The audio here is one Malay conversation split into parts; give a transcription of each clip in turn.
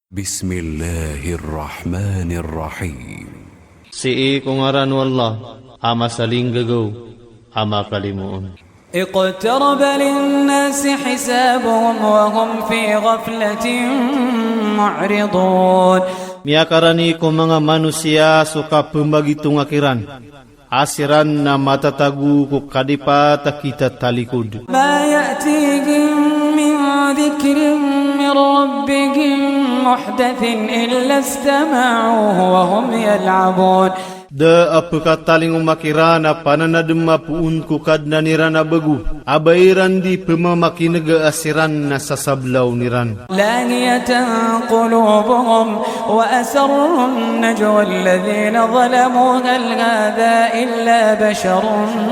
Bismillahirrahmanirrahim. Si kung ngaran wallah, ama saling gagaw, ama kalimuon. اقترب للناس حسابهم وهم في غفلة معرضون. Miakarani ko mga manusia suka pembagitung akiran. Asiran na matatagu ko kadipa kita talikod. ما يأتيهم من ذكر من ربهم محدث إلا استمعوه وهم يلعبون. Da apakah taling umakiran apa nanadema puun ku kadna nirana begu. Abairan di pemamaki nega asiran na sasablaw niran. لاهية قلوبهم وأسروا النجوى الذين ظلموا هل هذا إلا بشر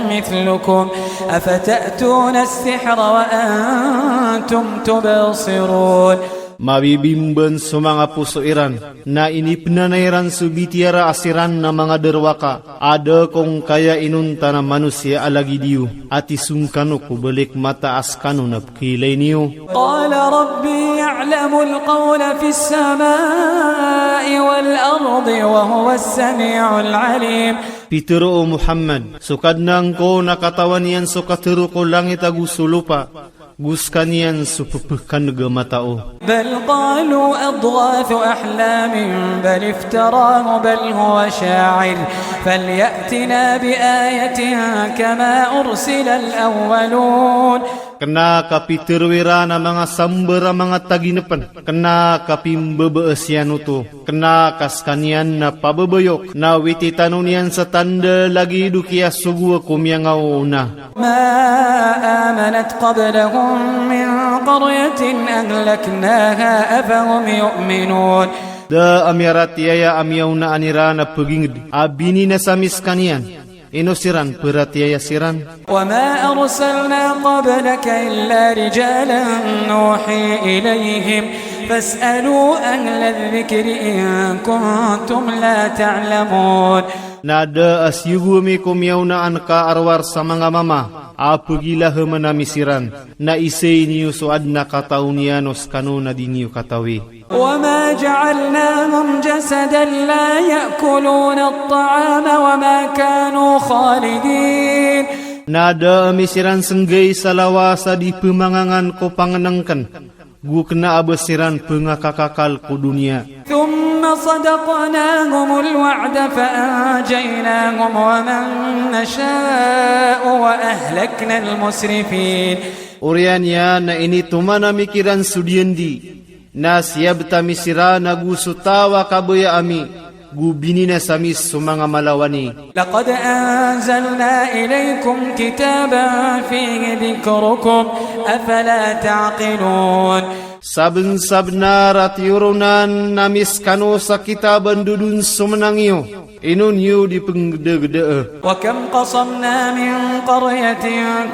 مثلكم أفتأتون السحر وأنتم تبصرون. Mabibimben sumanga puso iran na ini penanairan subitiara asiran na mga derwaka ada kong kaya inunta na manusia alagi diu ati sungkano ko balik mata askano na kilay niyo. قال ربي يعلم القول في السماء والأرض وهو السميع العليم. Pitero Muhammad sukad nang ko nakatawan yan sukatero ko langit agusulupa guskan yan supupkan nega matao. بل قالوا أضغاث أحلام بل افتراه بل هو شاعر فليأتنا بآية كما أرسل الأولون. Kena kapi terwira na mga sambera mga taginepan. Kena kapi mbebeesian uto. Kena kaskanian na pababayok. Na wititanunian sa tanda lagi dukia sugu kumyangaw na. ما آمنت قبلهم من قرية أهلكناها أفهم يؤمنون. Da amiarat yaya amiyaw na anira na pagingid. Abini na samis kanian. Inusiran peratiaya siran. وما أرسلنا قبلك إلا رجالا نوحي إليهم فاسألوا أهل الذكر إن كنتم لا تعلمون. Nada asyugu mi kumyaw na anka arwar sa mga mama. Apagila hemanami siran. Na isay niyo suad na kataunianos kano na di niyo katawi. وما جعلناهم جسدا لا يأكلون الطعام وما كانوا خالدين. Nada misiran senggay sa lawasa di pemangangan ko pangenengken. Gu kena abesiran pengakakakal ku dunia. ثم صدقناهم الوعد فأنجيناهم ومن نشاء وأهلكنا المسرفين. Urianya na ini tumana mikiran sudiendi. Na siya betamisiran na gu sutawa kabaya ami. Gu binina samis sumanga malawani. لقد أنزلنا إليكم كتابا فيه ذكركم أفلا تعقلون. Saben-sabna ratiurunan namis kano sa kitaban dudun sumenangyo. Inun yu di penggede-gede. وكم قصمنا من قرية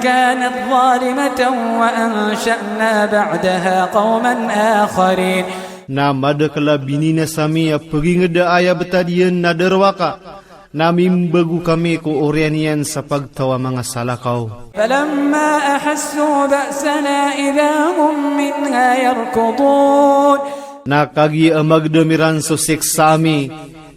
كانت ظالمة وأنشأنا بعدها قوما آخرين. Na madakala binina sami ya pergi ngeda ayah betadian na derwaka. Na mimbagu kami ko orianian sa pagtawa mga salakaw. فلما أحسوا بأسنا إذا هم منها يركضون. Na kagi amagdamiran so seksami.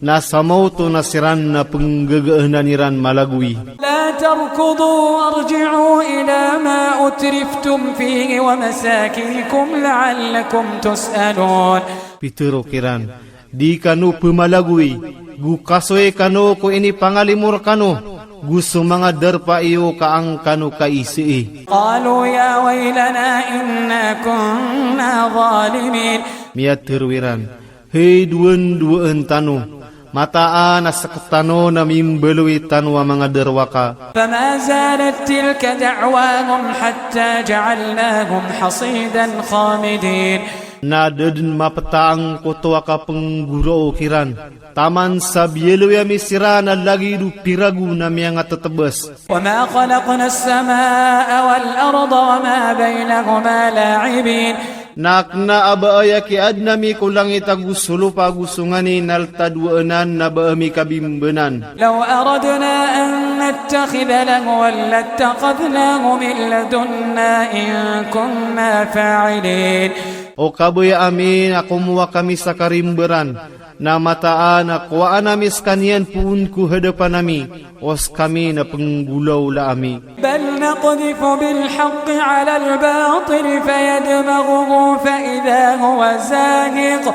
Na samaw to nasiran na penggagaahnaniran malagui. لا تركضوا وارجعوا إلى ما أترفتم فيه ومساكنكم لعلكم تسألون. Pitero kiran. Di kanu pemalagui. Gu kasoy kanu ko ini pangalimur kanu. Gu sumanga derpa iyo kaang kanu kaisi. قالوا يا ويلنا إنا كنا ظالمين. Mia terwiran. Hei duen tanu. Mataan asaketano na mimbelui tanwa mga derwaka. فما زالت تلك دعواهم حتى جعلناهم حصيدا خامدين. Na dedin mapetaang kotoa ka pengguro kiran. Taman sabielo ya misiran lagi du piragu na mianga tetebes. وما خلقنا السماء والأرض وما بينهما لاعبين. Nakna abaaya ki adnami kulang itagu sulupa gusungani naltaduanan na baami kabimbenan. لو أردنا أن نتخذ لهوا لاتخذناه من لدنا إن كنا فاعلين. O kabaya amin ako muwa kami sa karimberan, na mataan ako anamis kanian puun ku hadapan nami, os kami na penggulaw la ami. بل نقذف بالحق على الباطل فيدمغه فإذا هو زاهق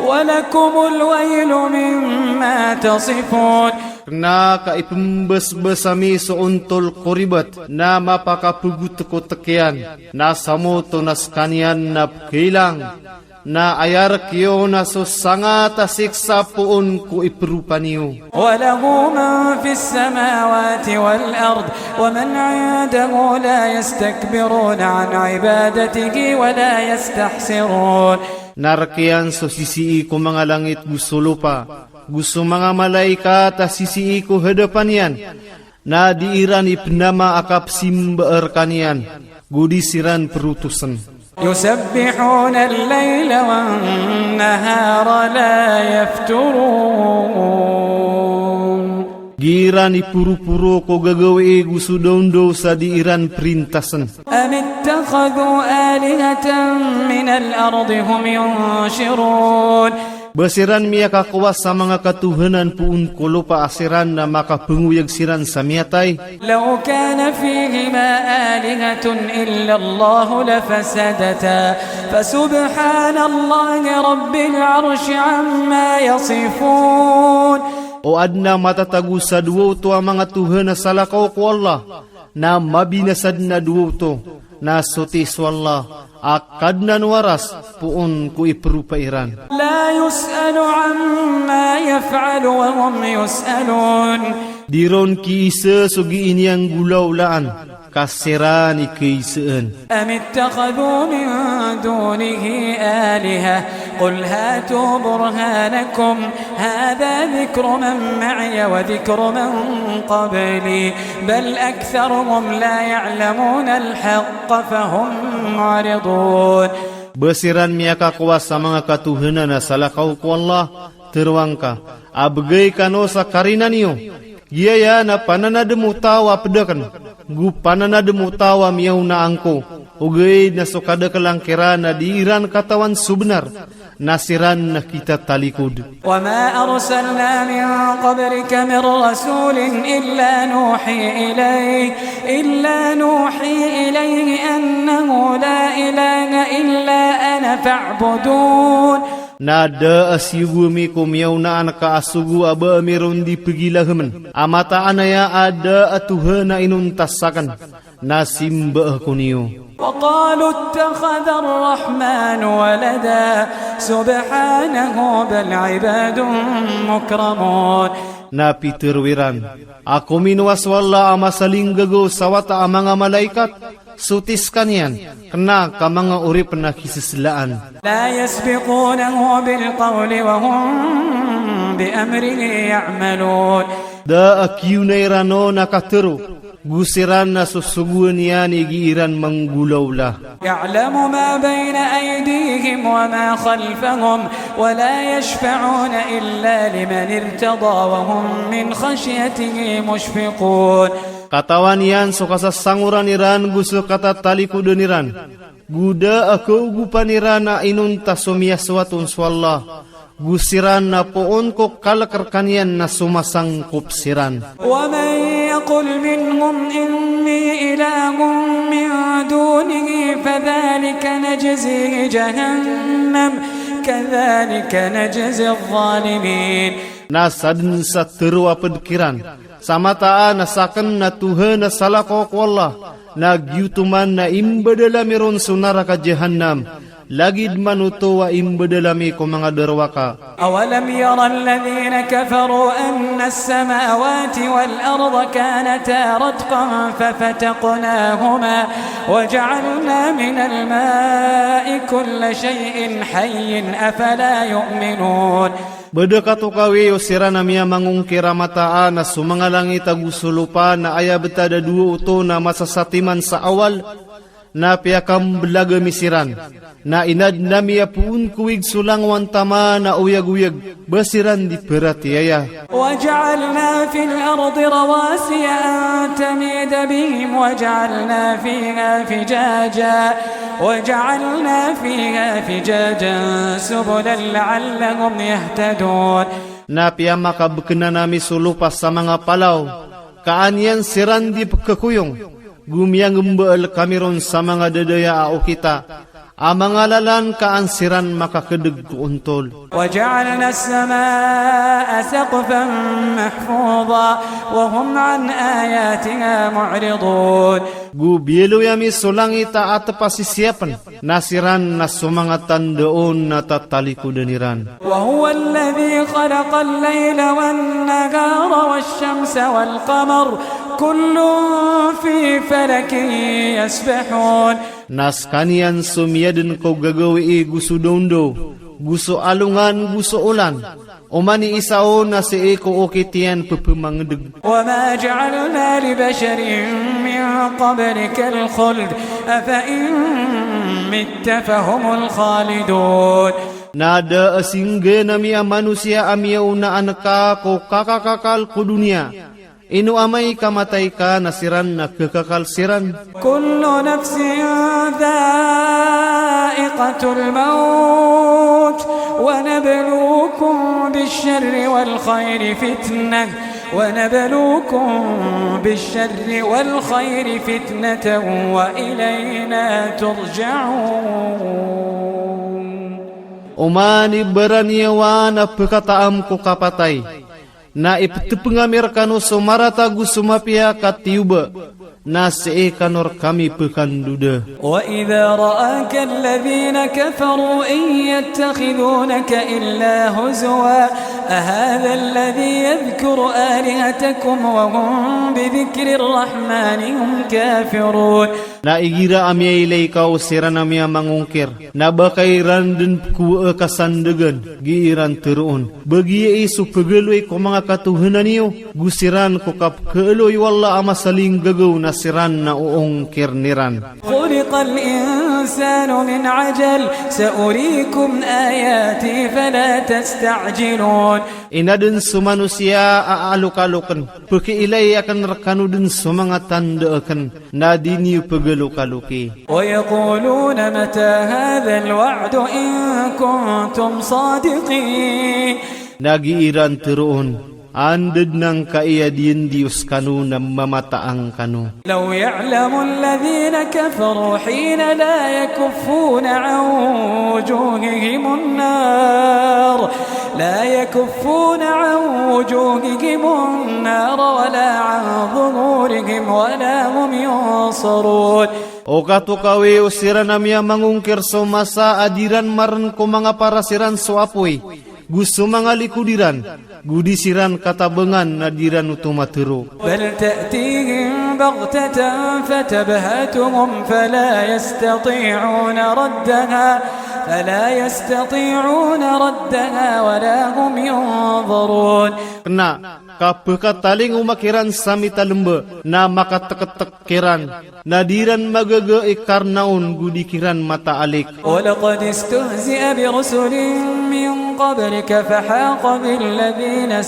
ولكم الويل مما تصفون. Na kaipembes-bes ami seuntol koribat, na mapakapugut ko tekian, na samoto nas kanian na kilang, na ayar kiyo na susanga tasiksa puun ku iperupaniyo. وله من في السماوات والأرض ومن عنده لا يستكبرون عن عبادته ولا يستحسرون. Narkian so sisi ko mga langit gusto lupa, gusto mga malaikat sisi ko hadapan yan, na diiran ipnama akap simbaer kanian, gudisiran perutusan. يسبحون الليل والنهار لا يفترون. Giran ipuru-puru ko gagawi gusto dondo sa diiran perintasan. أم اتخذوا آلهة من الأرض هم ينشرون. Basiran miya kakuwas sa mga katuhanan puun ko lupa asiran na makapanguyag siran sa miyatay. لو كان فيهما آلهة إلا الله لفسدتا فسبحان الله رب العرش عما يصفون. O adna matatagu sa duwo to ang mga tuhan na salakaw ko Allah, na mabinasad na duwo to, na sutis wallah, akad na waras puun ko iperupairan. لا يسأل عما يفعل وهم يسألون. Diron ki isa sugi ini ang gulaulaan, kasiran ikaisaan. أم اتخذوا من دونه آلهة قل هاتوا برهانكم هذا ذكر من معي وذكر من قبلي بل أكثرهم لا يعلمون الحق فهم معرضون. Basiran miya kakuwas sa mga katuhanan na salakaw ko Allah, terwangka, abgay kano sa karinan niyo. Giyaya na pananademu tawa pedakan, gu pananademu tawa miyaw na angko, ugay na sukada kalangkira na diiran katawan subnar, nasiran na kita talikod. وما أرسلنا من قبلك من رسول إلا نوحي إليه أنه لا إله إلا أنا فاعبدون. Nada asyugu mikum yaw na anak kaasugu aba amiron di pegilahaman. Amata anaya ada atuha na inuntasakan, na simba ako niyo. وقالوا اتخذ الرحمن ولدا سبحانه بل عباد مكرمون. Na pitirwiran, ako minuwas wala ama saling gago sawata ang mga malaikat, sutis kanian, kena ka mga urip na kisislaan. لا يسبقونه بالقول وهم بأمره يعملون. Da akiw na irano nakatero, gusiran na susuguan yan igiiran manggulaw la. يعلم ما بين أيديهم وما خلفهم ولا يشفعون إلا لمن ارتضى وهم من خشيته مشفقون. Katawan yan so kasasanguran iran gusto kata talikudan iran. Guda ako ugupan iran na inunta sumiyaswatun swallah. Gusiran na poon ko kalakarkan yan na sumasangkup siran. ومن يقل منهم إني إله من دونه فذلك نجزيه جهنم كذلك نجزي الظالمين. Nasadin sa terwa pedkiran, samataan nasakan na Tuhan na salako ko Allah, nagyutuman na imbadala miron sunaraka jahannam, lagid manuto wa imbadalami ko mga derwaka. أولم ير الذين كفروا أن السماوات والأرض كانتا رتقا ففتقناهما وجعلنا من الماء كل شيء حي أفلا يؤمنون. Bedekato kawe o sira na miya mangungkira mataan na sumangalangit agusulupa na aya betada duo uto na masasatiman sa awal na piyakam belaga misiran na inad na miya puun kuwig sulang wantama na uyag-uyag basiran di peratiaya. وجعلنا في الأرض رواسي أن تميد بهم وجعلنا فيها فجاجا وجعلنا فيها فجاجا سبلا لعلهم يهتدون. Na pia maka bekena nami sulupas sa mga palaw, kaanian siran di pagkakuyong, gumiyang umbeel kami ron sa mga dadaya o kita, amang alalan kaansiran makakedeg untol. وجعلنا السماء سقفا محفوظا وهم عن آياتها معرضون. Gubielo yami sulangita at pasisiyapan, nasiran na sumangatan doon na tatalikudan. وهو الذي خلق الليل والنهار والشمس والقمر كل في فلك يسبحون. Nas kanian sumiyaden ko gagawi gusto dondo, gusto alungan, gusto ulan. Umani isao na si eko okitian pepemangdeg. وما جعلنا لبشر من قبلك الخلد أفإن مت فهم الخالدون. Nada asingge nami manusia amia una anaka ko kakakakal ko dunia. Inu amay kamatay ka nasiran na kekakalsiran. كل نفس ذائقة الموت ونبلوكم بالشر والخير فتنة وإلينا ترجعون. Umani beraniawan apekataam ko kapatay, na iptepengamir kanu sumarata gusumapia katiuba, na seekanor kami pekanduda. وإذا رآك الذين كفروا إن يتخذونك إلا هزوا أهذا الذي يذكر آلهتكم وهم بذكر الرحمن هم كافرون. Na igira amia ilay kau siran amia mangungkir, na bakay randun kuwa kasandagan, giiran teruon. Bagi isu pegeloy ko mga katuhanan niyo, gusiran ko kap keeloy wala amasaling gagaw na siran na uong kirniran. خلق الإنسان من عجل سأريكم آياتي فلا تستعجلون. Inadun sumanusia aalukalukan, pekiilay akan rekanudun sumangat tandaakan, na diniu pegelukaluki. ويقولون متى هذا الوعد إن كنتم صادقين. Nagiiran teruon, anded nang kaiyadin Diyos kanu na mamataang kanu. لو يعلم الذين كفروا حين لا يكفون عن وجوههم النار ولا عن ظهورهم ولا هم ينصرون. O katukawi usiran namya mangungkir so masa adiran maran ko mga parasiran so apoy, gusto mga likudiran, gudisiran katabengan nadiran utumatero. بل تأتيهم بغتة فتبهتهم فلا يستطيعون ردها ولا هم ينظرون. Kena kapekataling umakiran samita lembe, na makatek-tekiran, nadiran magaga ikarnaun gudikiran mata alik. ولقد استهزئ برسل من قبلك فحاق بالذين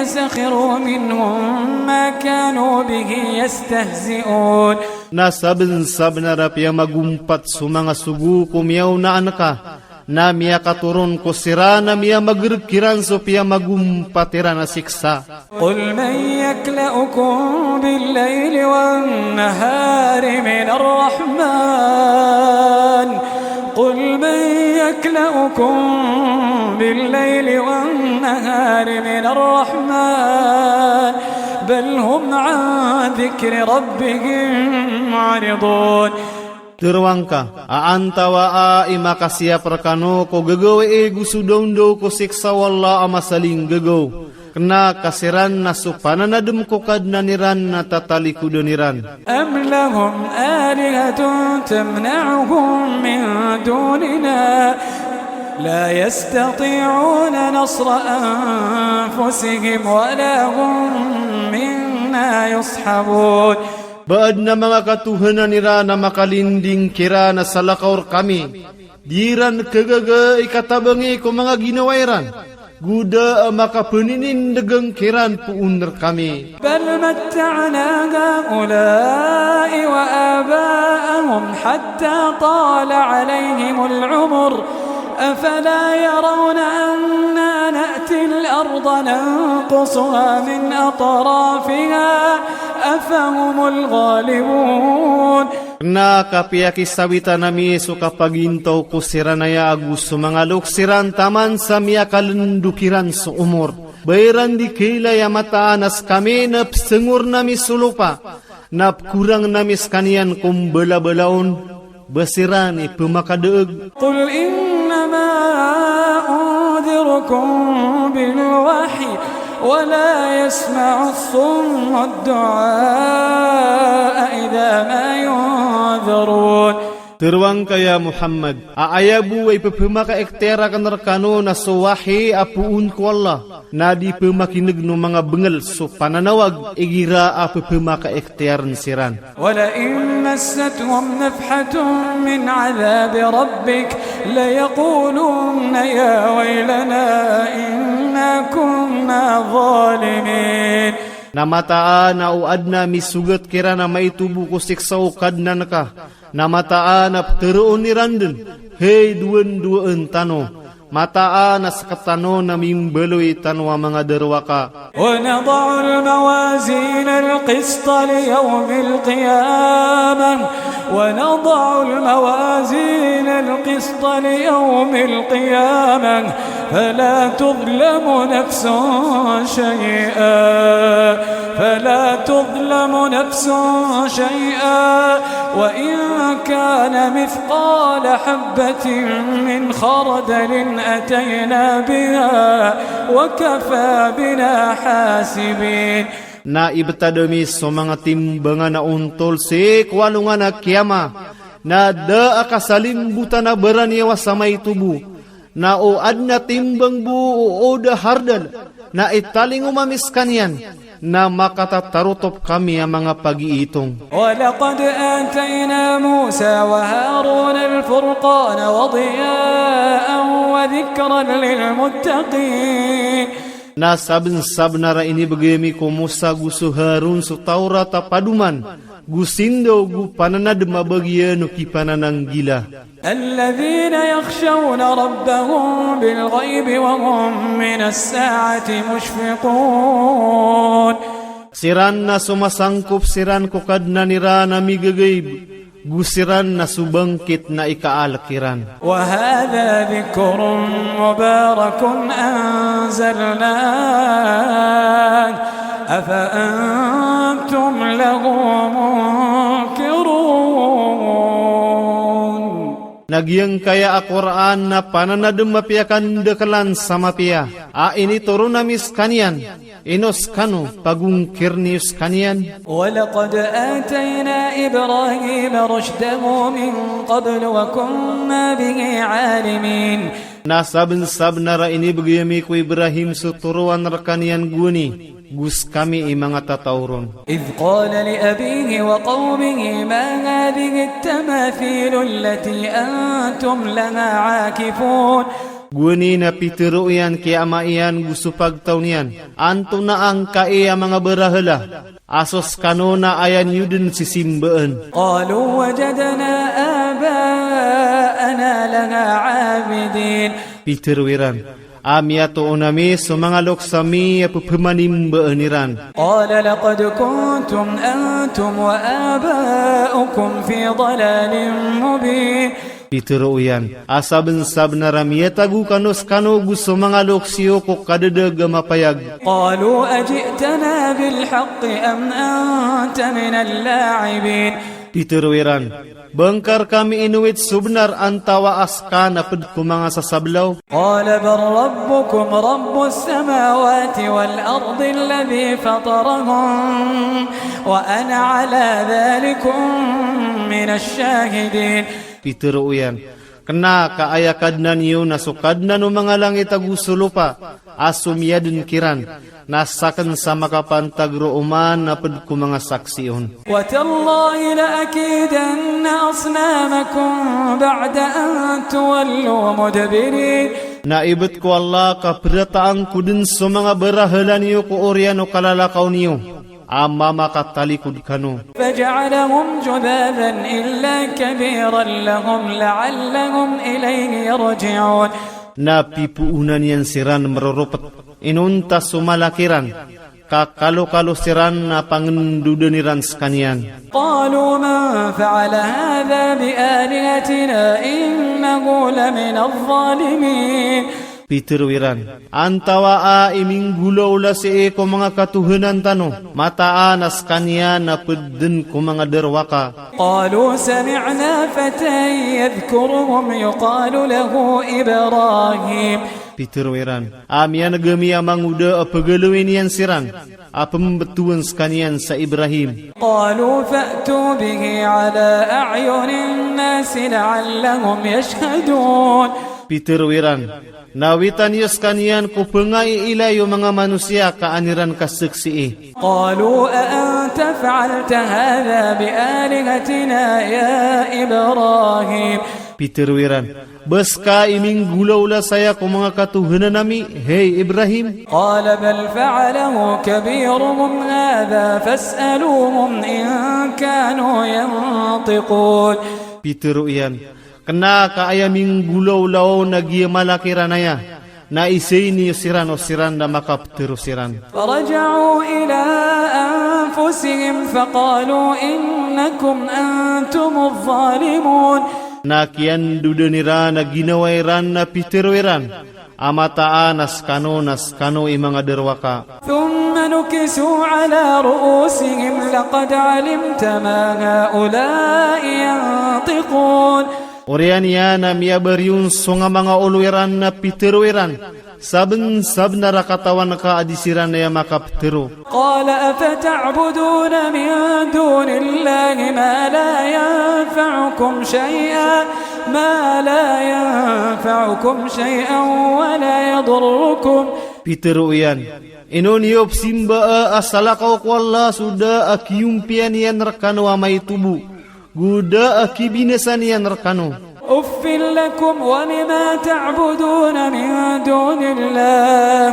سخروا منهم ما كانوا به يستهزئون. Nasaben-saben arap yang magumpat sumanga sugu kumiyaw na anaka, na miya katurun ko sira na miya magirkiran so piya magumpatiran na siksa. قل من يكلأكم بالليل والنهار من الرحمن قل من يكلأكم بالليل والنهار من الرحمن بل هم عن ذكر ربهم معرضون. Terwangka, aantawa imakasya perkano ko gagawa gusudondo ko siksa wala amasaling gagaw. Kena kasiran na supanan na demkokad na niran na tatalikudan. أم لهم آلهة تمنعهم من دوننا لا يستطيعون نصر أنفسهم ولا هم منا يصحبون. Baad na mga katuhanan nira na makalinding kira na salakaur kami, diran kagaga ikatabangi ko mga ginawairan, guda maka peninin degeng kiran puuner kami. بل متعنا هؤلاء وآباءهم حتى طال عليهم العمر أفلا يرون أنا نأتي الأرض ننقصها من أطرافها أفهم الغالبون. Na kapiaki sawita nami suka pagintaw ko siranaya agus sumangalok siran taman sa miakalendukiran sa umur. Bayran di kailaya mataanas kami napsengur nami sulupa. Napkurang nami skanian kum bela-belaon. Basiran ipumakadeeg. قل إنما أنذركم بالوحي ولا يسمع الصم الدعاء إذا ما ينذرون. Terwang kaya Muhammad, aayabu ay pepemaka ektera kanarkano na suwahi apuun ko Allah, na di pemakinig no mga bengal so pananawag, igira a pepemaka ekteran siran. ولئن مستهم نفحة من عذاب ربك ليقولن يا ويلنا إنا كنا ظالمين. Namataan na uad na misugat kira na may tubo ko siksaw kad na naka. Namataan na pteroon ni randun. Hey duwan tano. Mataan na sakatano na mimbeloy tanwa mga derwaka. ونضع الموازين القسط ليوم القيامة ونضع الموازين القسط ليوم القيامة فلا تظلم نفس شيئا وإن كان مثقال حبة من خردل أتينا بها وكفى بنا حاسبين. Na ibetadami so mga timbangan na untol si kwalungan na kiyama, na da akasalimbutan na beraniwa sa may tubo, na uad na timbang buo o da hardal, na italing umamis kanyan, na makatarutop kami ang mga pag-iitong. ولقد آتينا موسى وهارون الفرقان وضياء وذكرا للمتقين. Na sabn-sab na ra ini bagayami ko Musa gusto Harun so Taurat paduman, gusindo gu pananad mabagyan no kipananang gila. الذين يخشون ربهم بالغيب وهم من الساعة مشفقون. Siran na sumasangkop siran ko kad na nira na migagayb, gusiran na subangkit na ikaalakiran. وهذا ذكر مبارك أنزلناه أفأنتم له منكرون. Nagyang kaya Al-Quran na pananadem mapiakan dekalan sama pia. Ini turun namis kanian. Inos kanu pagungkir nius kanian. ولقد آتينا إبراهيم رشده من قبل وكنا به عالمين. Nasabn-sab na ra ini bagayami ko Ibrahim suturuan rakanian guni. Gus kami mga tatauron. إذ قال لأبيه وقومه ما هذه التماثيل التي أنتم لها عاكفون. Guni na pitiro yan kaya amaian gusto pagtaunian. Anto na ang kaya mga berahala. Asos kanona ayan yudin sisimbaan. قالوا وجدنا آباءنا لها عابدين. Pitiro iran. Amiato onami sumangalok sami apupemanimbaan قال لقد كنتم أنتم وآباؤكم في ضلال مبين. Pitiro yan. Asabn-sab na ramiyatagu kanos kano gusto mangalok siyo ko kadadaga mapayag. قالوا أجئتنا بالحق أم أنت من اللاعبين. Pitiro iran. Bangkar kami inuit subnar antawa aska na ko mga sasablaw. قال بل ربكم رب السماوات والأرض الذي فطرهم وأنا على ذلكم من الشاهدين. Pitiro yan. Kena kaayakad na niyo nasukad na no mga langit agusulupa. Asumyadun kiran. Nasakan sa makapantagro uman na pad ko mga saksiyon. وتالله لأكيدن أصنامكم بعد أن تولوا مدبرين. Naibet ko Allah kaberataang kudin so mga berahala niyo ko oriano kalalakaw niyo. Ama makatalikod kano. فجعلهم جذاذا إلا كبيرا لهم لعلهم إليه يرجعون. Napipuunan yan siran merorupet. Inunta sumalakiran. Kakalo-kalo siran na pangendudaniran sekanian. قالوا من فعل هذا بآلهتنا إنه لمن الظالمين. Peter wiran. Antawa iming gulaw la si eko mga katuhanan tano. Mataan as kanya na pedden ko mga derwaka. قالوا سمعنا فتى يذكرهم يقال له إبراهيم. Peter wiran. Amian gemi amang uda apagaluin yan siran. Apembetuan sekanian sa Ibrahim. قالوا فأتوا به على أعين الناس لعلهم يشهدون. Peter wiran. Nawitan yus kanian ko pengai ilayo mga manusia kaaniran kasaksi. قالوا أأنت فعلت هذا بآلهتنا يا إبراهيم. Peter wiran. Beska iming gulaw la saya ko mga katuhanan nami. Hey Ibrahim. قال بل فعله كبيرهم هذا فاسألوهم إن كانوا ينطقون. Peter iyan. Kena kaayaming gulaw lao nagiya malakiranaya. Na isay niyo siran o siran na makaptero siran. فرجعوا إلى أنفسهم فقالوا إنكم أنتم الظالمون. Nakian dudanira na ginawairan na piteroiran. Amataan naskano imang aderwaka. ثم نكسوا على رؤوسهم لقد علمت ما هؤلاء ينطقون. Orian yan na miabariun so nga mga uluiran na piteroiran. Saben na rakatawan na kaadisiran na yung makaptero. قال أفتعبدون من دون الله ما لا ينفعكم شيئا ولا يضركم. Pitero yan. Inoniop simba asalakaw ko Allah suda akiyumpian yan rakano amay tubu. Guda akibinasan yan rakano. أف لكم ولما تعبدون من دون الله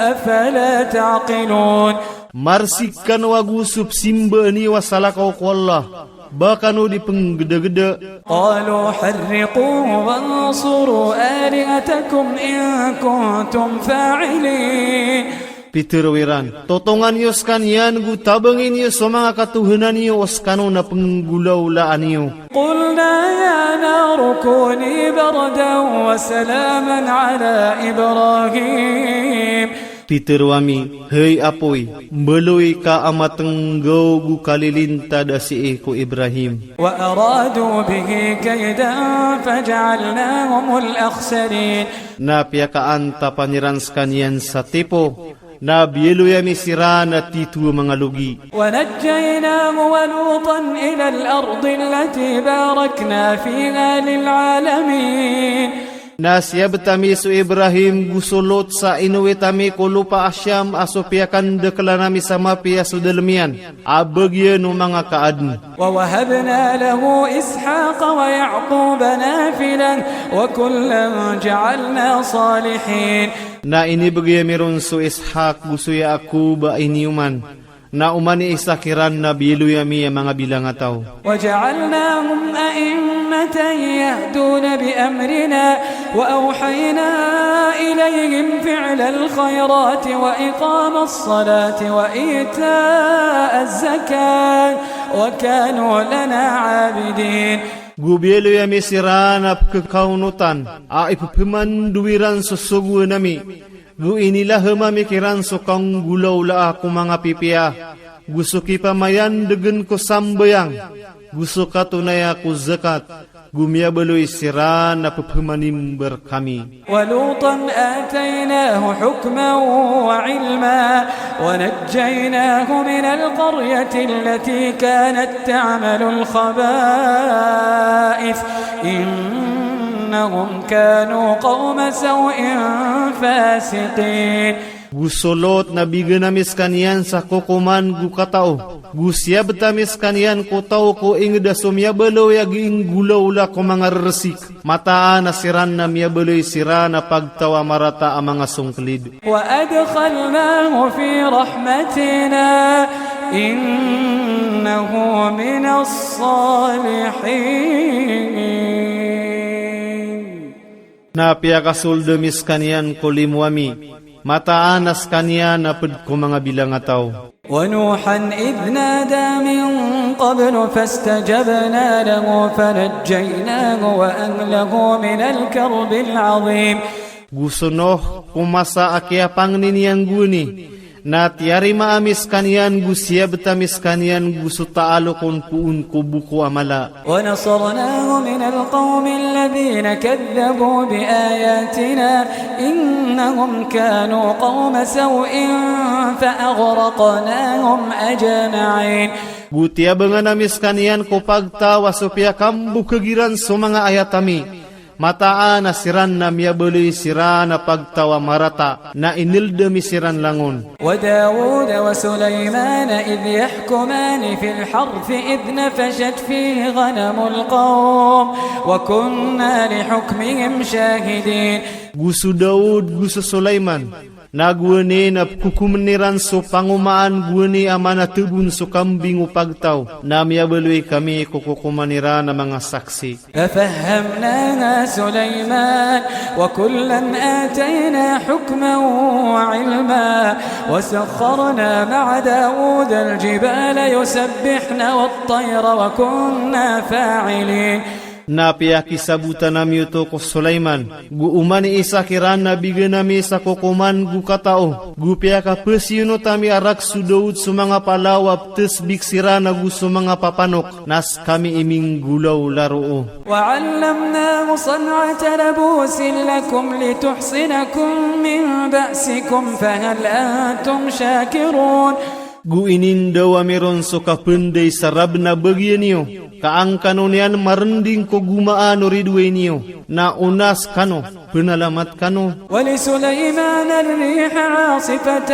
أفلا تعقلون. Marsikan wagusup simba ni wasalakaw ko Allah. Baka no di penggeda-geda. قالوا حرقوه وانصروا آلهتكم إن كنتم فاعلين. Peter wiran. Totongan yos kanyan gutabangin yos so mga katuhanan niyo oskano na penggulaw laan niyo. قلنا يا نار كوني بردا وسلاما على إبراهيم. Peter wami, hey apoy, beloy ka amatenggaw gu kalilinta da si eko Ibrahim. وأرادوا به كيدا فجعلناهم الأخسرين. Na piyakaan tapaniran skanian sa tipo. Na bieloy ami sira na titu mga lugi. ونجيناه ولوطا إلى الأرض التي باركنا فيها للعالمين. Na siya betami su Ibrahim gusulot sa inuwitami ko lupa asyam aso piyakan dekla nami sama piya su dalemian. Abagya no mga kaadn. ووهبنا له إسحاق ويعقوب نافلا وكلا جعلنا صالحين. Na inibagya meron su Ishak gusuya ako ba iniuman. Na umani isakiran na biluyami ang mga bilang ataw. وجعلناهم أئمة يهدون بأمرنا وأوحينا إليهم فعل الخيرات وإقام الصلاة وإيتاء الزكاة وكانوا لنا عابدين. Gubyelo yami siran ap kakaunutan, ipapimanduwiran susugu nami. Gu inilah mamikiran so kang gulaw la ako mga pipiya. Gusto kipamayan degen ko sambayang. Gusto katunay ako zakat. Gumiyabaloy siran na papimanimber kami. ولوطا آتيناه حكما وعلما ونجيناه من القرية التي كانت تعمل الخبائث إنهم كانوا قوم سوء فاسقين. Gusolot na biganamis kaniyan sa kukuman gu katao. Gusia betamis kanian ko tau ko ingda sumya belo ya giing gulaw la ko mga resik. Mataan na siran na miya beloy sirana pagtawa marata ang mga sungklid. Wa adkhalnahu fi rahmatina innahu minas salihin. Napia kasul demis kanian ko limwami. Mataanas kanian napad ko mga bilang ataw. ونوحا إذ نادى من قبل فاستجبنا له فنجيناه وأهله من الكرب العظيم. Gusto no kumasa akia pangniniyang guni. Na tiari maamis kanian gusia betamis kanian gusto taalo kon puun ko buko amala. ونصرناه من القوم الذين كذبوا بآياتنا إنهم كانوا قوم سوء فأغرقناهم أجمعين. Butia bengan amis kanian ko pagtawa supaya kambu kegiran so mga ayat kami. Mataan na siran na miya beloy siran na pagtawa marata na inildemi siran langon. وداود وسليمان إذ يحكمان في الحرث إذ نفشت فيه غنم القوم وكنا لحكمهم شاهدين. Gusto Daud, gusto Sulaiman. Nagwani na kukumeniran so pangumaan gwani amana tubun so kambing upagtaw. Namya beloy kami kukukumanira na mga saksi. ففهمناها سليمان وكلا آتينا حكما وعلما وسخرنا مع داود الجبال يسبحن والطير وكنا فاعلين. Napia kisabutan nami ito ko Sulaiman. Gu umani isa kiran na bigyan nami sa kukuman gu katao. Gu pia kapesino tami arak sudaud sumanga palawap tes biksira na gu sumanga papanok. Nas kami iming gulaw laroo. وعلمناه صنعة لبوس لكم لتحصنكم من بأسكم فهل أنتم شاكرون. Gu inindaw amiron so kapenday sarab na bagyan niyo. Kaang kanonian marending ko gumaan o ridwe niyo. Na unas kano, penalamat kano. ولسليمان الريح عاصفة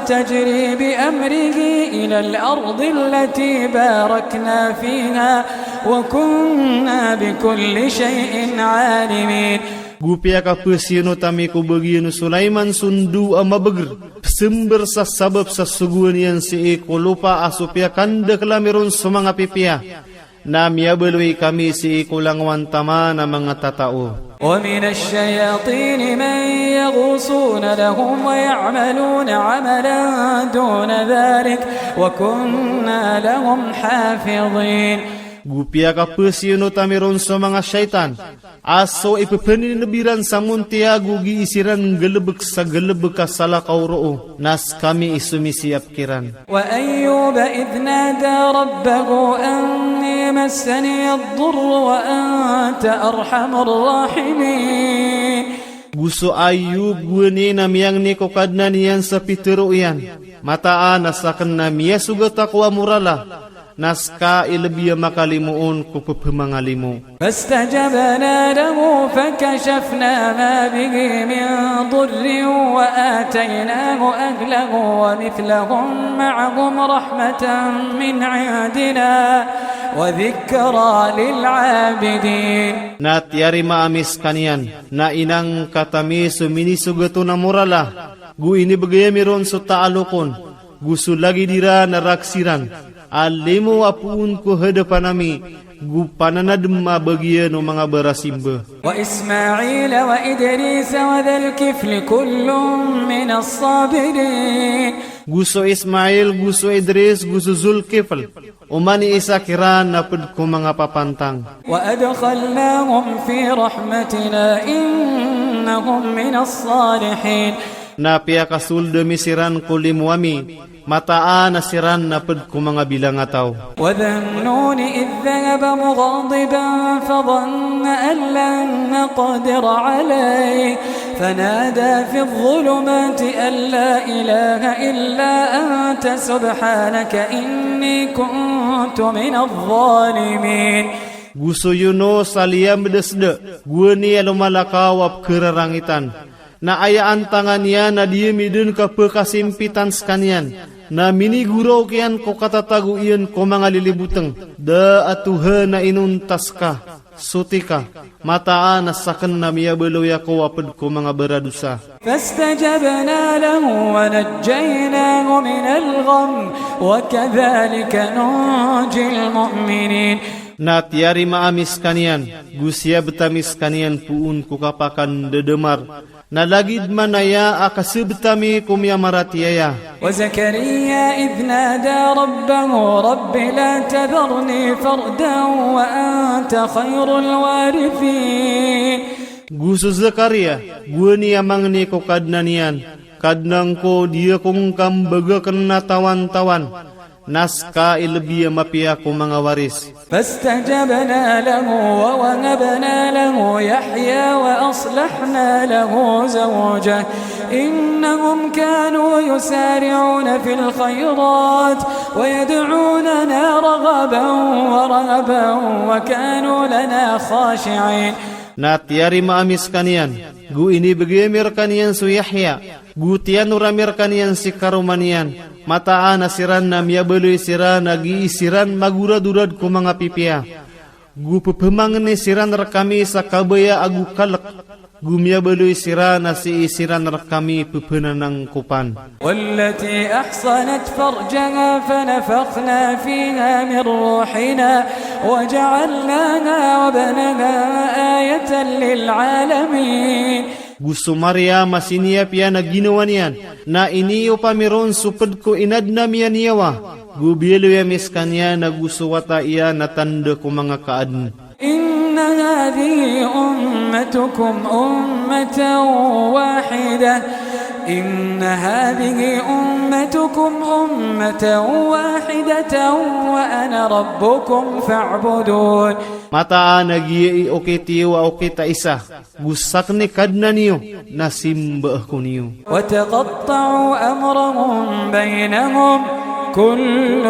تجري بأمره إلى الأرض التي باركنا فيها وكنا بكل شيء عالمين. Gupia kapesino tami ko bagian Sulaiman sundu amabager. Sember sa sabab sa suguan yan si iko lupa asupya kanda kalamiron sa mga pipia. Na miyabalwi kami si iko langwan tama na mga tatao. ومن الشياطين من يغوصون لهم ويعملون عملا دون ذلك وكنا لهم حافظين. Gupia kapesino tamiron sa mga syaitan. Aso ipepeninabiran sa muntia gugi isiran gelebek sa gelebek kasalakaw roo. Nas kami isumisiap kiran. وأيوب إذ نادى ربه أني مسني الضر وأنت أرحم الراحمين. Gusto Ayub gwani na miyang ni kokadna niyan sa pitero iyan. Mataan nasakan na miya sugat ako amurala. Naska ilbiya makalimuon ko pepemangalimu. فاستجبنا له فكشفنا ما به من ضر وآتيناه أهله ومثلهم معهم رحمة من عندنا وذكرى للعابدين. Natiari maamis kanian na inang katami sumini sugato na morala. Gu ini bagayamiron so taalokon. Gusto lagi dira na raksiran. Alimu apun ko hadapan nami gu pananad mabagian o mga barasimba. وإسماعيل وإدريس وذا الكفل كل من الصابرين. Gusto Ismail, gusto Idris, gusto Zulkifl. Umani isa kiran napad ko mga papantang. وأدخلناهم في رحمتنا إنهم من الصالحين. Napia kasul demisiran ko limwami. Mataan na siran napad ko mga bilang ataw. وذا النون إذ ذهب مغاضبا فظن أن لن نقدر عليه فنادى في الظلمات أن لا إله إلا أنت سبحانك إني كنت من الظالمين. Gusto Yunus aliyam bedesde. Gwani alumalakawap kerarangitan. Na ayaan tangan niya na dia midun ke pekasimpitan sekanian. na miniguraw kian ko katatago iyan ko mga lilibuteng, da atuha na inuntas ka, suti ka, mataan na sakan na miyabeloy ako apad ko mga beradusa. فاستجبنا له ونجيناه من الغم وكذلك ننجي المؤمنين. Na tiari maamis kanian, gusya betamis kanian puun kukapakan dedemar, na lagid manaya akasebetami kumya maratiaya. وزكريا إذ نادى ربه رب لا تذرني فردا وأنت خير الوارثين. Gusto Zakaria, guni amang ni ko kadnanian, kadnang ko dia kong kambaga kena tawan-tawan, naska ilbiya mapia ko mga waris. فاستجبنا له ووهبنا له يحيى وأصلحنا له زوجه إنهم كانوا يسارعون في الخيرات ويدعوننا رغبا ورهبا وكانوا لنا خاشعين. Na tiari maamis kanian, gu ini begemir kanian su Yahya, gu tian uramir kanian si karumanian, mataan asiran na miyabeloy siran agi isiran magurad-urad ko mga pipia. Gu pepemangan ni siran rekami sa kabaya agu kalak, gu miyabeloy siran na si isiran rekami pepenanang kupan. والتي أحصنت فرجها فنفخنا فيها من روحنا وجعلناها وابنها آية للعالمين. Gusto Maria masinia pia na ginawa niyan, na iniyo pamiron supad ko inadna miya niyawa. Gubielo ya miskanya na gusto wata iya na tanda ko mga kaadn. إن هذه أمتكم أمة واحدة إن هذه أمتكم أمة واحدة وأنا ربكم فاعبدون. Mataan nagiya oke tiyo wa oke ta isa. Gusak ni kadna niyo na simba ko niyo. وتقطعوا أمرهم بينهم كل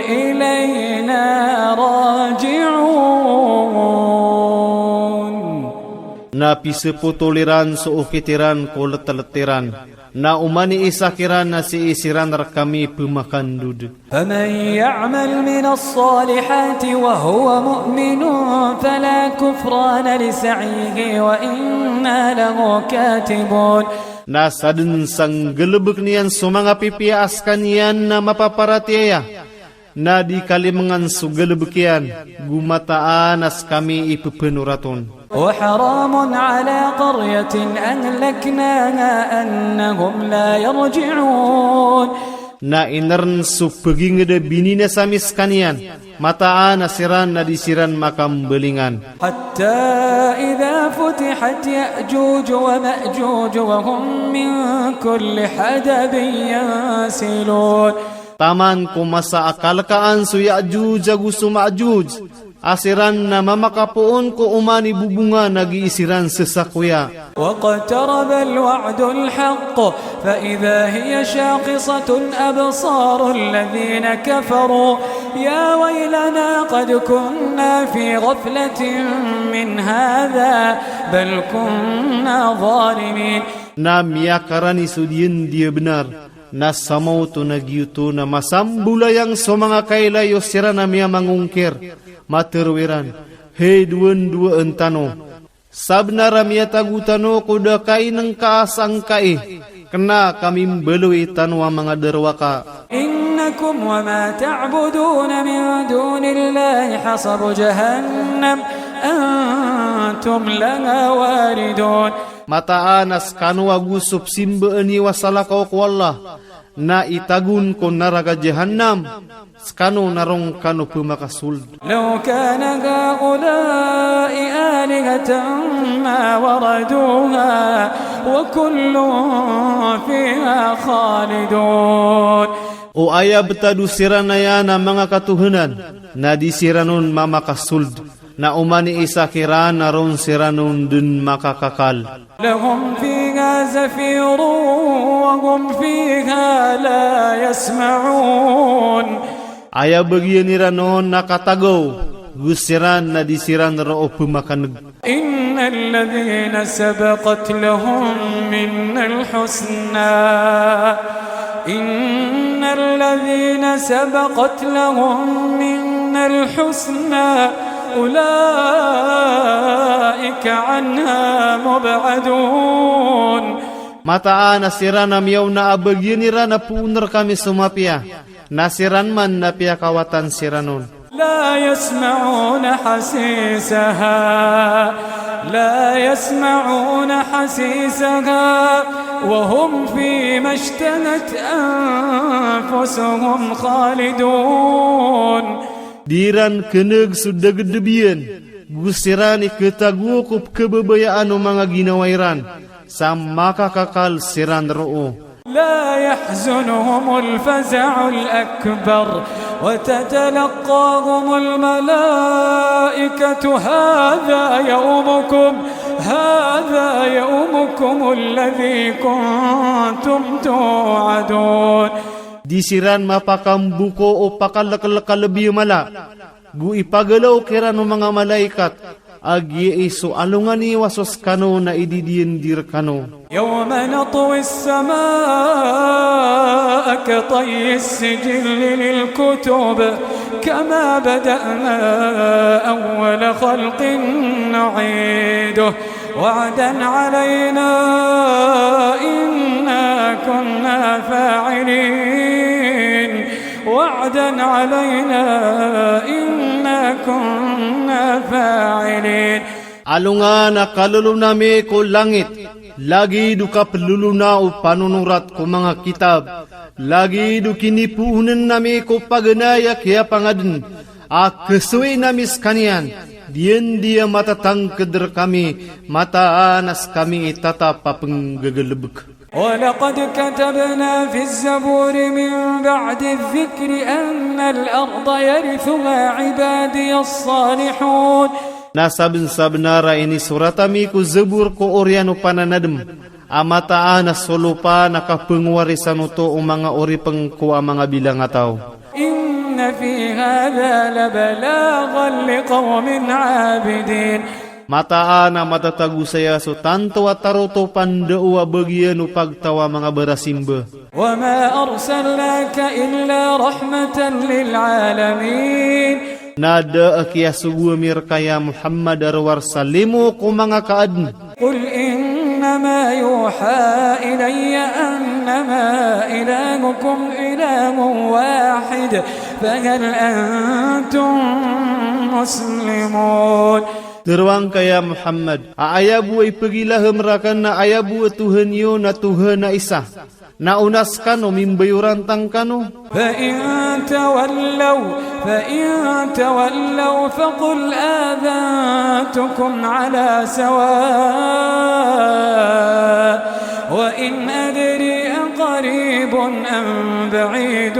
إلينا راجعون. Napi seputoliran so okitiran ko leteletiran. Na umani isakiran na si isiran kami pemakan duduk. فمن يعمل من الصالحات وهو مؤمن فلا كفران لسعيه وإنا له كاتبون. Na sadun sang gelebek niyan sumanga pipia askan yan na mapaparatiaya. Na di kalimangan su gelebekian gumataan as kami ipupenuraton. وحرام على قرية أهلكناها أنهم لا يرجعون. Na inern su peging de binina samis kanian mataan asiran na disiran makam belingan. حتى إذا فتحت يأجوج ومأجوج وهم من كل حدب ينسلون. Taman ko masa akalkaan su Ya'juj agusu Ma'juj. Asiran na mamakapuon ko umani bubunga nag-iisiran sesakuya. واقترب الوعد الحق فإذا هي شاخصة أبصار الذين كفروا يا ويلنا قد كنا في غفلة من هذا بل كنا ظالمين. Na miyakarani sudian dia benar. Na samaw to nagyuto na masambulayang so mga kailayo sira na miya mangungkir. Materwiran, hey duwan-duwa entano. Sabna ramya tagutano kuda kain ng kaasang kai. Kena kami beluwi tanwa mga derwaka. Innakum wa ma ta'buduna min dunillahi hasabu jahannam antum laha waridun. Mataanas kanwa gusup simbaani wasalakaw ko Allah. Na itagun ko naraga jahannam. Skano narong kano pumakasul. Law kana haula'i alihatan ma waraduha wa kullun fiha khalidun. O aya betadu siranaya na mga katuhanan na disiranon mamakasuld. Na umani isakiran naron siranon dun makakakal. Lahum fiha zafirun wa hum fiha la yasma'un. Aya bagian iranon nakatagaw gusiran na disiran rao pumakanag. Innal ladhina sabaqat lahum minnal husna إن الذين سبقت لهم منا الحسنى أولئك عنها مبعدون. Mataan nasiran miyaw na abagyan nira na puunar kami sumapya. Nasiran man na pia kawatan siranon. لا يسمعون حسيسها لا يسمعون حسيسها وهم فيما اشتهت أنفسهم خالدون. Diran keneg sudah gedebian, gusiran iketagukup kebebayaan o mga ginawairan, sa makakakal siran roo. لا يحزنهم الفزع الأكبر وتتلقاهم الملائكة هذا يومكم الذي كنتم توعدون. Disiran mapakambuko o pakalakalabi mala, gu ipagalaw kira no mga malaikat, agi iso alungani wasos kano na ididiendir kano. يوم نطوي السماء كطي السجل للكتب كما بدأنا أول خلق نعيده وعدا علينا إنا كنا فاعلين وعدا علينا إنا كنا فاعلين. Alungan na kalulunami ko langit, lagi du ka peluluna o panunurat ko mga kitab, lagi du kinipuhunan nami ko paganaya kaya pangadun, kesuwi namis kanian, diyan dia matatang keder kami, mataanas kami itatap papenggagalebek. ولقد كتبنا في الزبور من بعد الذكر أن الأرض يرثها عبادي الصالحون. Nasabn-sabnara ini suratami ku zebur ko oriano pananadem. Amataan na solupa nakapengwarisan uto o mga ori pengkuwa mga bilang ataw. Inna fi hadha labalaghan liqawmin abidin. Mataan na matatagu saya so tanto at taroto pandawa bagian upagtawa mga barasimba. Wa ma arsalnaka illa rahmatan lil alamin. Nada akia subuamir kaya Muhammad arwar salimu ko mga kaadn. Qul innama yuha ilayya annama ilahukum ilahun wahid fahal antum muslimun. Teruang kaya Muhammad, ayabu ay pagilahem rakan na ayabu Tuhan yo na Tuhan na isa. Naunaskan o mimbayuran tangkano. فإن تولوا فقل آذنتكم على سواء وإن أدري أقريب أم بعيد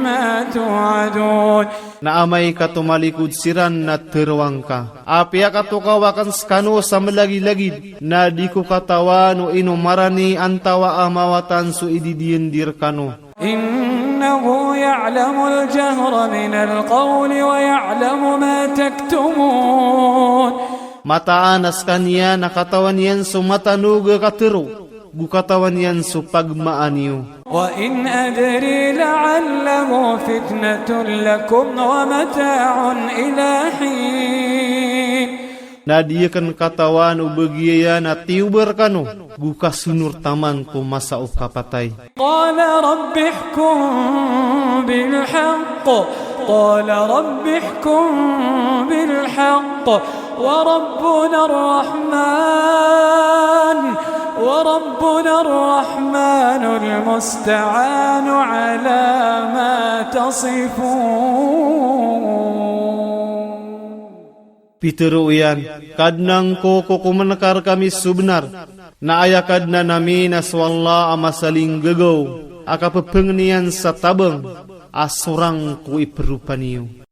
ما توعدون. Naamay katumalikod siran na teruang ka. Apia katukawakan skano sa malagi-lagid na di ko katawan o inumarani antawa amawatan so ididiendir kano. Innahu ya'lamu al-jahra min al-qawli wa ya'lamu ma taktumun. Mataanas kanya nakatawan yan so matanuga katero. Gukatawan yan so pagmaan niyo. Wa in adri la'allahu fitnatun lakum wa mata'un ila hin. Nadiyakan katawan o bagiya na tiubar kano. Guka sunur taman ko masa o kapatay. Qala rabbi ihkum bilhaq. Qala rabbi ihkum bilhaq. Wa rabbuna ar-Rahman. وربنا الرحمن المستعان على ما تصفون. Piteruyan, kadnang ko kumanakar kami subnar, na ayakad na namin aswalla amasaling gagaw, akapapengnian sa tabang, asurang ko iperupa niyo.